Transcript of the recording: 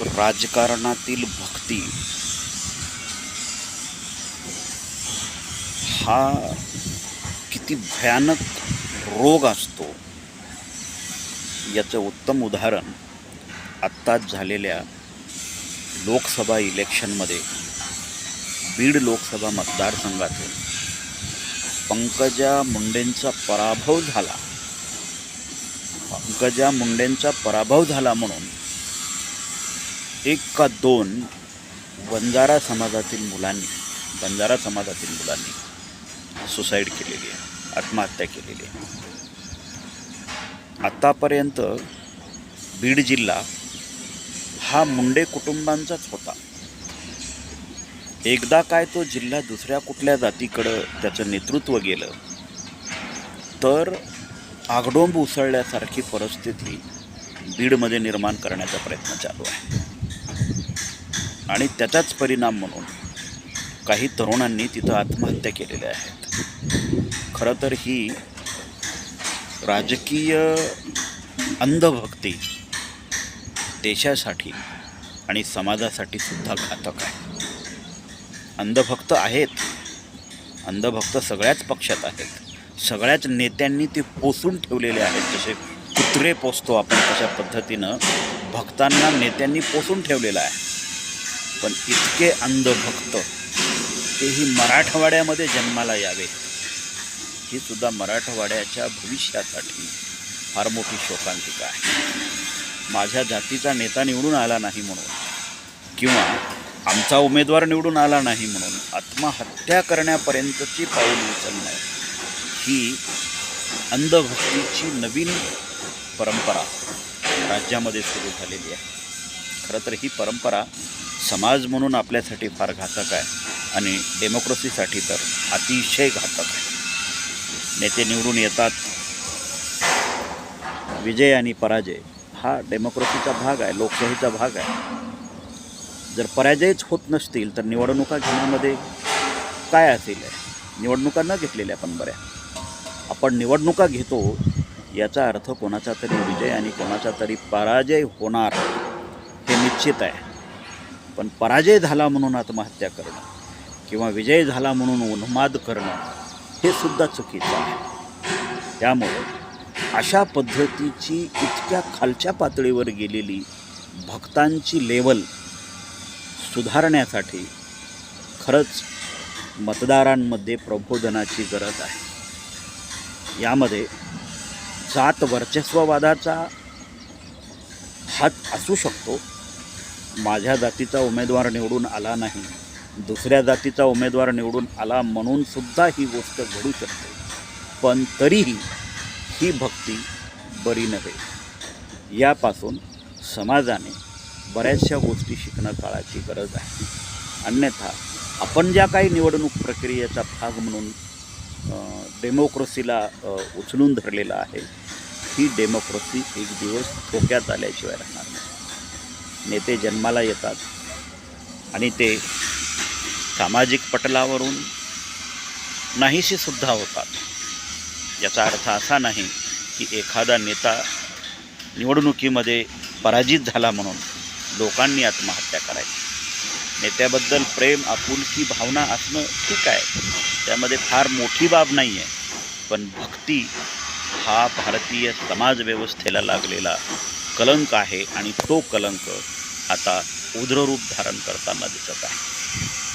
राजकारणातील भक्ती हा किती भयानक रोग असतो याचं उत्तम उदाहरण आत्ताच झालेल्या लोकसभा इलेक्शनमध्ये बीड लोकसभा मतदारसंघातून पंकजा मुंडेंचा पराभव झाला म्हणून एक का दोन बंजारा समाजातील मुलांनी सुसाईड केलेली आहे, आत्महत्या केलेली आहे. आतापर्यंत बीड जिल्हा हा मुंडे कुटुंबांचाच होता. एकदा काय तो जिल्हा दुसऱ्या कुठल्या जातीकडं त्याचं नेतृत्व गेलं तर आगडोंब उसळल्यासारखी परिस्थिती बीडमध्ये निर्माण करण्याचा प्रयत्न चालू आहे. आणि त्याचाच परिणाम म्हणून काही तरुणांनी तिथं आत्महत्या केलेल्या आहेत. खरं तर ही राजकीय अंधभक्ती देशासाठी आणि समाजासाठी सुद्धा घातक आहे. अंधभक्त सगळ्याच पक्षात आहेत, सगळ्याच नेत्यांनी ते पोसून ठेवलेले आहेत. जसे कुत्रे पोसतो आपण तशा पद्धतीनं भक्तांना नेत्यांनी पोसून ठेवलेलं आहे. पण इतके अंधभक्त तेही मराठवाड्यामध्ये जन्माला यावे ही सुद्धा मराठवाड्याच्या भविष्यासाठी फार मोठी शोकांतिका आहे. माझ्या जातीचा नेता निवडून आला नाही म्हणून किंवा आमचा उमेदवार निवडून आला नाही म्हणून आत्महत्या करण्यापर्यंतची पाऊल उचलणं ही अंधभक्तीची नवीन परंपरा राज्यामध्ये सुरू झालेली आहे. खरं तर ही परंपरा समाज म्हणून आपल्यासाठी फार घातक आहे आणि डेमोक्रेसीसाठी तर अतिशय घातक आहे. नेते निवडून येतात, विजय आणि पराजय हा डेमोक्रेसीचा भाग आहे, लोकशाहीचा भाग आहे. जर पराजयच होत नसतील तर निवडणुका घेण्यामध्ये काय असेल? निवडणुका न घेतलेल्या पण बऱ्या. आपण निवडणुका घेतो याचा अर्थ कोणाचा तरी विजय आणि कोणाचा तरी पराजय होणार हे निश्चित आहे. पण पराजय झाला म्हणून आत्महत्या करणं किंवा विजय झाला म्हणून उन्माद करणं हे सुद्धा चुकीचं आहे. त्यामुळे अशा पद्धतीची इतक्या खालच्या पातळीवर गेलेली भक्तांची लेवल सुधारण्यासाठी खरंच मतदारांमध्ये प्रबोधनाची गरज आहे. यामध्ये जात वर्चस्ववादाचा हात असू शकतो. माझ्या जातीचा उमेदवार निवडून आला नाही, दुसऱ्या जातीचा उमेदवार निवडून आला म्हणून सुद्धा ही गोष्ट घडू शकते. पण तरीही ही भक्ती बरी नव्हे. यापासून समाजाने बऱ्याचशा गोष्टी शिकणं काळाची गरज आहे. अन्यथा आपण ज्या काही निवडणूक प्रक्रियेचा भाग म्हणून डेमोक्रेसीला उचलून धरलेला आहे, ही डेमोक्रेसी एक दिवस धोक्यात आल्याशिवाय राहणार नाही. नेते जन्माला येतात आणि ते सामाजिक पटलावरून नाहीशी सुद्धा होतात. याचा अर्थ असा नाही की एखादा नेता निवडणुकीमध्ये पराजित झाला म्हणून लोकांनी आत्महत्या करायची. नेत्याबद्दल प्रेम, आपुलकी भावना असणं ठीक आहे, त्यामध्ये फार मोठी बाब नाही आहे. पण भक्ती हा भारतीय समाजव्यवस्थेला लागलेला कलंक आहे आणि तो कलंक आता उग्र रूप धारण करताना दिसत आहे.